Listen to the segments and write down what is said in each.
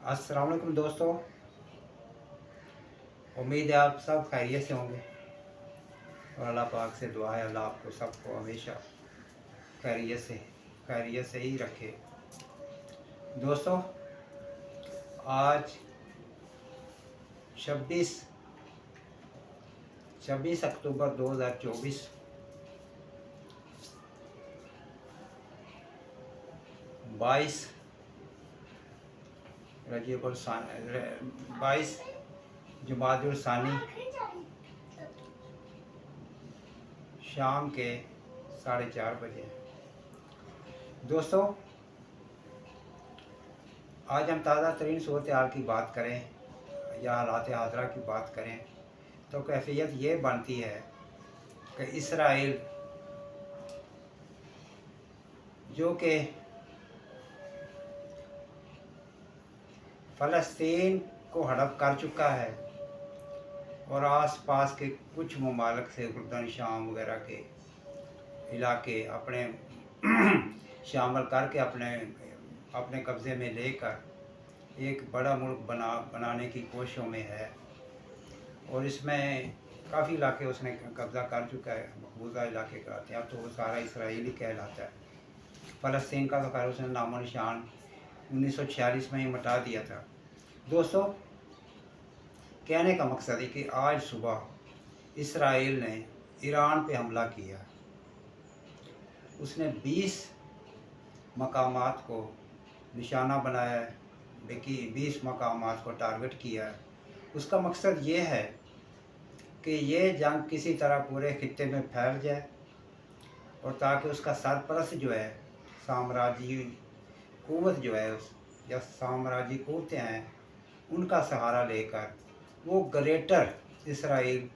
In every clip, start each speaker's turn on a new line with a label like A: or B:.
A: अस्सलाम वालेकुम दोस्तों। उम्मीद है आप सब खैरियत से होंगे और अल्लाह पाक से दुआ है अल्लाह आपको सबको हमेशा खैरियत से ही रखे। दोस्तों, आज 26 अक्टूबर 2024 22 जुमादुल सानी शाम के 4:30 बजे। दोस्तों, आज हम ताज़ा तरीन सूरत हाल की बात करें या हालात हाज़रा की बात करें तो कैफियत ये बनती है कि इसराइल जो कि फ़लस्तीन को हड़प कर चुका है और आस पास के कुछ ममालिक से उर्दन शाम वगैरह के इलाके अपने शामिल करके अपने कब्ज़े में लेकर एक बड़ा मुल्क बनाने की कोशिशों में है और इसमें काफ़ी इलाके उसने कब्ज़ा कर चुका है। मकबूजा इलाके कहते हैं, अब तो वो सारा इसराइली कहलाता है। फ़लस्तीन का तो खैर उसने नामो निशान 1946 में ही मिटा दिया था। दोस्तों, कहने का मकसद है कि आज सुबह इसराइल ने ईरान पे हमला किया। उसने 20 मकामात को निशाना बनाया है, 20 मकामात को टारगेट किया है। उसका मकसद ये है कि ये जंग किसी तरह पूरे खित्ते में फैल जाए और ताकि उसका सरपरस्त जो है साम्राज्यी कुव्वत जो है या साम्राज्यी कुव्वतें हैं उनका सहारा लेकर वो ग्रेटर इसराइल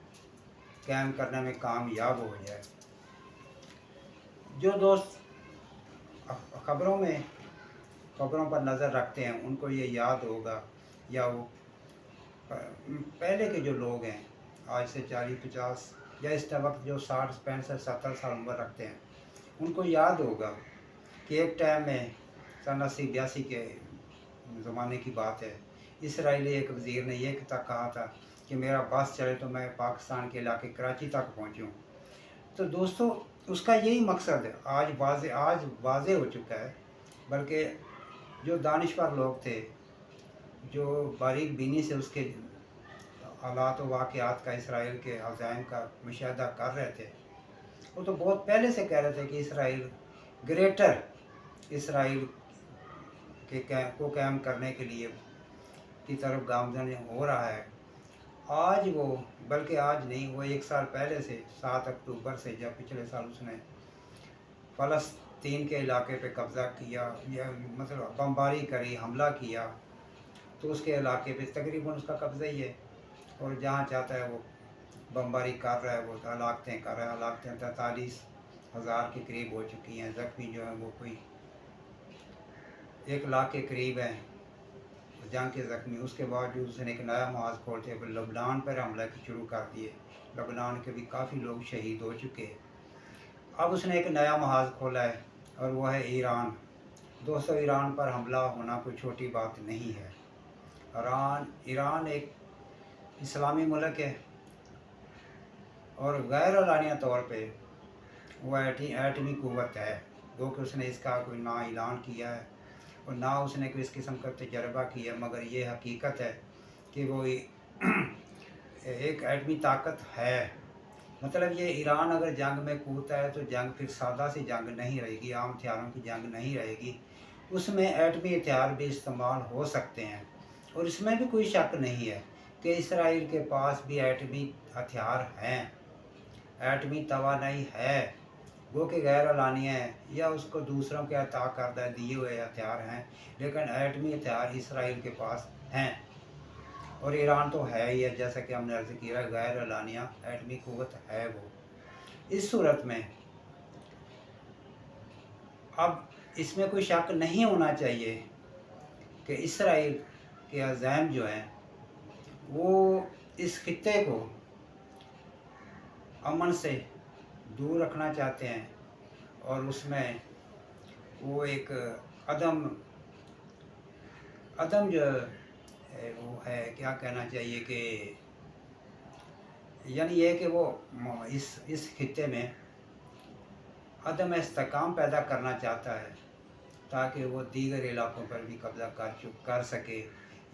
A: कायम करने में कामयाब हो जाए। जो दोस्त खबरों पर नज़र रखते हैं उनको ये याद होगा, या वो पहले के जो लोग हैं आज से 40-50 या इस वक्त जो 60, 65, 70 साल उम्र रखते हैं उनको याद होगा कि एक टाइम में सन 80-82 के ज़माने की बात है। इसराइली एक वज़ीर ने ये तक कहा था कि मेरा बस चले तो मैं पाकिस्तान के इलाके कराची तक पहुंचूं। तो दोस्तों, उसका यही मकसद है आज वाज़े हो चुका है। बल्कि जो दानिशवर लोग थे जो बारीक बीनी से उसके हालात व वाक़यात का इसराइल के अज़ाइम का मुशाहिदा कर रहे थे, वो तो बहुत पहले से कह रहे थे कि इसराइल ग्रेटर इसराइल को कायम करने के लिए की तरफ गामज़न हो रहा है। आज वो, बल्कि आज नहीं, वो 1 साल पहले से 7 अक्टूबर से, जब पिछले साल उसने फ़लस्तीन के इलाके पे कब्ज़ा किया या मतलब बमबारी करी, हमला किया, तो उसके इलाके पे तकरीबन उसका कब्ज़ा ही है और जहाँ चाहता है वो बमबारी कर रहा है, वो हलाकतें कर रहा है। हलाकतें 43,000 के करीब हो चुकी हैं। ज़ख्मी जो हैं वो कोई 1 लाख के करीब हैं जंग के ज़ख्मी। उसके बावजूद उसने एक नया महाज खोलते हुए लबनान पर हमला शुरू कर दिए। लबनान के भी काफ़ी लोग शहीद हो चुके। अब उसने एक नया महाज खोला है और वो है ईरान। दोस्तों, ईरान पर हमला होना कोई छोटी बात नहीं है। ईरान एक इस्लामी मुल्क है और गैर एलानिया तौर पे वो एटमी कुव्वत है, जो कि उसने इसका कोई ना ऐलान किया है और ना उसने कोई इस किस्म का तजर्बा किया, मगर ये हकीकत है कि वो एक एटमी ताकत है। मतलब ये ईरान अगर जंग में कूदता है तो जंग फिर सादा सी जंग नहीं रहेगी, आम हथियारों की जंग नहीं रहेगी, उसमें एटमी हथियार भी इस्तेमाल हो सकते हैं। और इसमें भी कोई शक नहीं है कि इसराइल के पास भी एटमी हथियार हैं, एटमी तवानाई है, वो कि गैर एलानिया है या उसको दूसरों के अता करदा दिए हुए हथियार हैं, लेकिन एटमी हथियार इसराइल के पास हैं और ईरान तो है ही है। जैसा कि हमने अर्ज़ किया, गैर एलानिया एटमी कुव्वत है वो। इस सूरत में अब इसमें कोई शक नहीं होना चाहिए कि इसराइल के अज़ाइम जो हैं वो इस खित्ते को अमन से दूर रखना चाहते हैं और उसमें वो एक अदम जो वो है, क्या कहना चाहिए कि यानी ये कि वो इस खित्ते में अदम इस्तेहकाम पैदा करना चाहता है ताकि वो दीगर इलाकों पर भी कब्ज़ा कर सके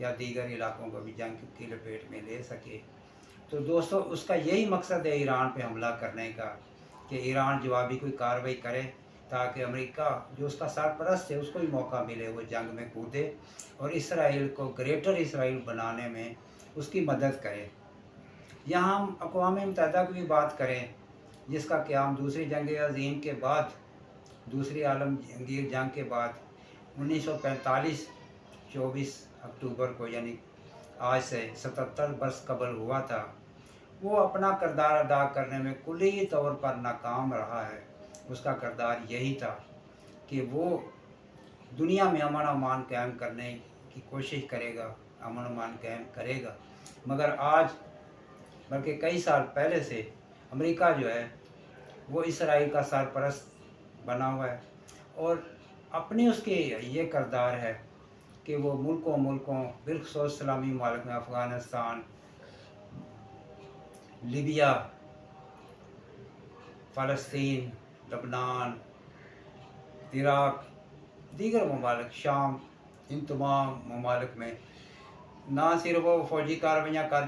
A: या दीगर इलाकों को भी जंग की लपेट में ले सके। तो दोस्तों उसका यही मकसद है ईरान पे हमला करने का कि ईरान जवाबी कोई कार्रवाई करे ताकि अमेरिका जो उसका सरपरस्त है उसको भी मौका मिले, वो जंग में कूदे और इसराइल को ग्रेटर इसराइल बनाने में उसकी मदद करे। यहाँ हम अक़वाम मुत्तहिदा की भी बात करें जिसका क़याम दूसरी जंग अज़ीम के बाद, दूसरी आलमगीर जंग के बाद 1945 24 अक्टूबर को यानी आज से 77 वर्ष कबल हुआ था। वो अपना किरदार अदा करने में कुली तौर पर नाकाम रहा है। उसका किरदार यही था कि वो दुनिया में अमन अमान कायम करने की कोशिश करेगा, अमन अमान कायम करेगा। मगर आज बल्कि कई साल पहले से अमेरिका जो है वो इसराइल का सरपरस्त बना हुआ है और अपनी उसके ये किरदार है कि वो मुल्कों बिल्खुसूस इस्लामी मुल्क में अफ़गानिस्तान, लीबिया, फ़लस्तीन, लबनान, इराक, दीगर ममालिक, शाम, इन तमाम ममालिक में ना सिर्फ वो फ़ौजी कार्रवाइयाँ कर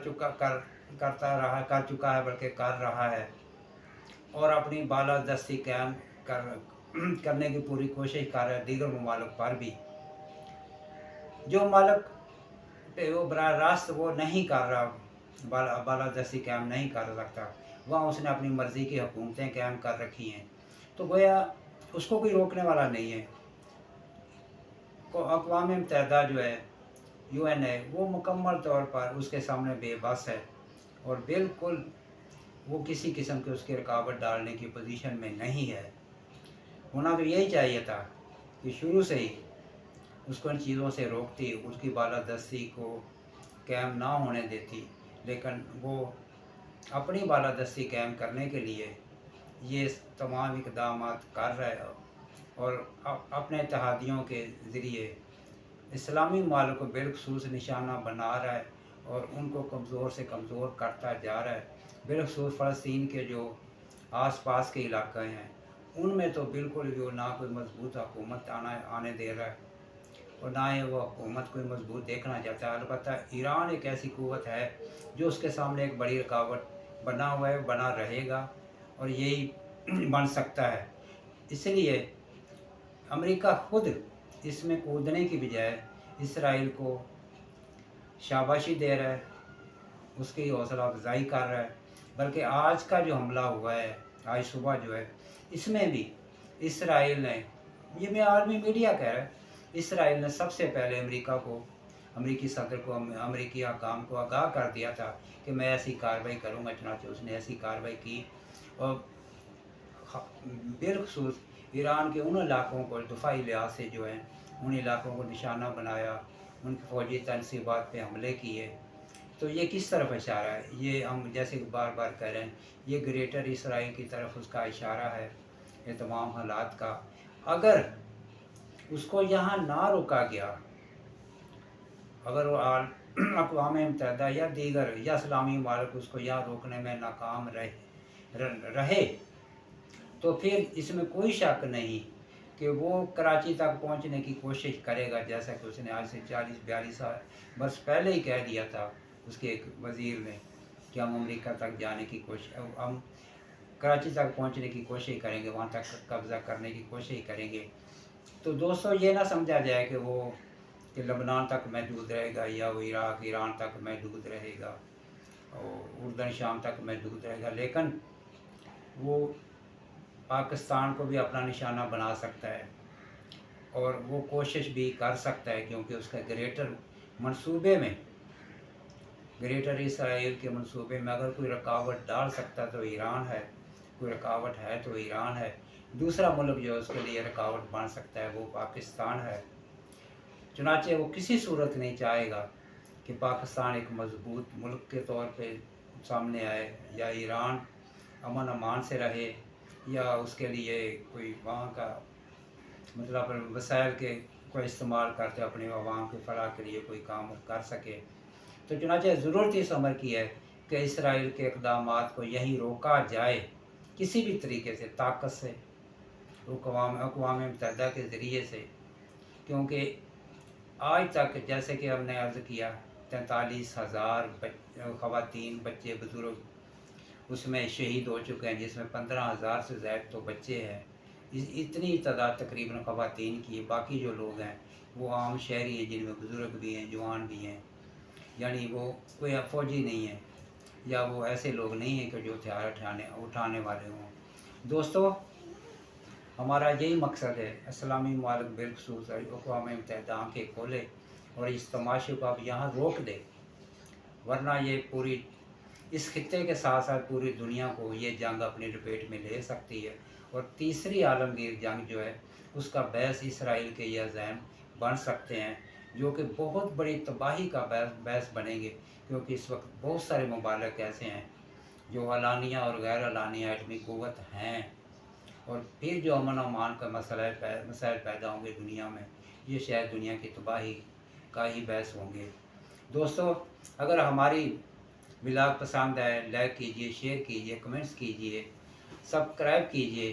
A: चुका है बल्कि कर रहा है और अपनी बालादस्ती कायम करने की पूरी कोशिश कर रहा है दीगर ममालिक पर भी। जो ममालिक पे वो बराह रास्त वो नहीं कर रहा, बालादस्ती कायम नहीं कर सकता, वहाँ उसने अपनी मर्ज़ी की हुकूमतें कायम कर रखी हैं, तो गोया उसको कोई रोकने वाला नहीं है। को अक़वाम मुत्तहिदा जो है UN है वो मुकम्मल तौर पर उसके सामने बेबस है और बिल्कुल वो किसी किस्म की उसकी रुकावट डालने की पोजीशन में नहीं है। होना तो यही चाहिए था कि शुरू से ही उसको इन चीज़ों से रोकती, उसकी बालादस्ती को कायम ना होने देती, लेकिन वो अपनी बालादस्ती कायम करने के लिए ये तमाम इक़दाम कर रहा है और अपने इत्तेहादियों के ज़रिए इस्लामी मुल्कों को बिलखसूस निशाना बना रहा है और उनको कमज़ोर से कमज़ोर करता जा रहा है। बिलखसूस फ़लस्तीन के जो आस-पास के इलाके हैं उनमें तो बिल्कुल भी वो ना कोई मजबूत हुकूमत आने दे रहा है और ना ही वो हुकूमत कोई मजबूत देखना चाहता है। अलबत्ता ईरान एक ऐसी क़ुव्वत है जो उसके सामने एक बड़ी रुकावट बना हुआ है, बना रहेगा और यही बन सकता है। इसलिए अमेरिका खुद इसमें कूदने की बजाय इसराइल को शाबाशी दे रहा है, उसकी हौसला अफजाई कर रहा है। बल्कि आज का जो हमला हुआ है, आज सुबह जो है, इसमें भी इसराइल ने, ये मैं आलमी मीडिया कह रहा है, इसराइल ने सबसे पहले अमेरिका को, अमेरिकी सदर को, अमेरिकी हुकाम को आगाह कर दिया था कि मैं ऐसी कार्रवाई करूँगा। चुनांचे उसने ऐसी कार्रवाई की और बिलखसूस ईरान के उन इलाकों को दफाई लिहाज से जो है उन इलाकों को निशाना बनाया, उनकी फ़ौजी तनसीबात पे हमले किए। तो ये किस तरफ इशारा है? ये हम जैसे बार बार कह रहे हैं, ये ग्रेटर इसराइल की तरफ उसका इशारा है ये तमाम हालात का। अगर उसको यहाँ ना रोका गया, अगर वो अक़वाम मुत्तहिदा या दीगर या इस्लामी मुल्क उसको यहाँ रोकने में नाकाम रहे तो फिर इसमें कोई शक नहीं कि वो कराची तक पहुंचने की कोशिश करेगा, जैसा कि उसने आज से 40-42 वर्ष पहले ही कह दिया था उसके एक वज़ीर ने कि हम अमेरिका तक जाने की कोशिश, हम कराची तक पहुंचने की कोशिश करेंगे, वहां तक कब्ज़ा करने की कोशिश करेंगे। तो दोस्तों ये ना समझा जाए कि वो कि लबनान तक महदूद रहेगा या वो इराक ईरान तक महदूद रहेगा और उर्दन शाम तक महदूद रहेगा, लेकिन वो पाकिस्तान को भी अपना निशाना बना सकता है और वो कोशिश भी कर सकता है, क्योंकि उसका ग्रेटर मंसूबे में, ग्रेटर इसराइल के मंसूबे में अगर कोई रुकावट डाल सकता तो ईरान है, कोई रुकावट है तो ईरान है। दूसरा मुल्क जो उसके लिए रुकावट बन सकता है वो पाकिस्तान है। चुनांचे वो किसी सूरत नहीं चाहेगा कि पाकिस्तान एक मजबूत मुल्क के तौर पे सामने आए या ईरान अमन अमान से रहे या उसके लिए कोई वहाँ का मतलब वसाइल के को इस्तेमाल करते अपने अवाम की फलाह के लिए कोई काम कर सके। तो चुनांचे ज़रूरत इस अमर की है कि इसराइल के इक़दामात को यहीं रोका जाए किसी भी तरीके से, ताकत से, अक़वाम मुत्तहिदा के ज़रिए से, क्योंकि आज तक जैसे कि हमने अर्ज़ किया 43,000 ख़वातीन, बच्चे, बुज़ुर्ग उसमें शहीद हो चुके हैं, जिसमें 15,000 से ज़ायद तो बच्चे हैं। इतनी तादाद तकरीबन ख़वातीन की है। बाकी जो लोग हैं वो आम शहरी हैं, जिनमें बुज़ुर्ग भी हैं, जवान भी हैं, यानी वो कोई फ़ौजी नहीं है या वो ऐसे लोग नहीं हैं कि जो हथियार उठाने वाले हों। दोस्तों, हमारा यही मकसद है, इस्लामी मुमालिक बिलखुसूस अक़वाम मुत्तहिदा आँखें खोले और इस तमाशे को अब यहाँ रोक दे, वरना ये पूरी इस खित्ते के साथ साथ पूरी दुनिया को ये जंग अपनी लपेट में ले सकती है। और तीसरी आलमगीर जंग जो है उसका बहस इसराइल के ये अज़ैम बन सकते हैं, जो कि बहुत बड़ी तबाही का बहस बनेंगे, क्योंकि इस वक्त बहुत सारे ममालिक ऐसे हैं जो अलानिया और गैर अलानिया एटमी क़ुव्वत हैं, और फिर जो अमन अमान का मसाइल पैदा होंगे दुनिया में, ये शायद दुनिया की तबाही का ही बहस होंगे। दोस्तों, अगर हमारी व्लॉग पसंद आए, लाइक कीजिए, शेयर कीजिए, कमेंट्स कीजिए, सब्सक्राइब कीजिए।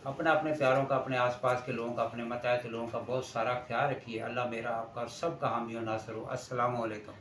A: अपने प्यारों का, अपने आसपास के लोगों का, अपने मताहत लोगों का बहुत सारा ख्याल रखिए। अल्लाह मेरा आपका और सबका हामी और नासर हो। अस्सलामु अलैकुम।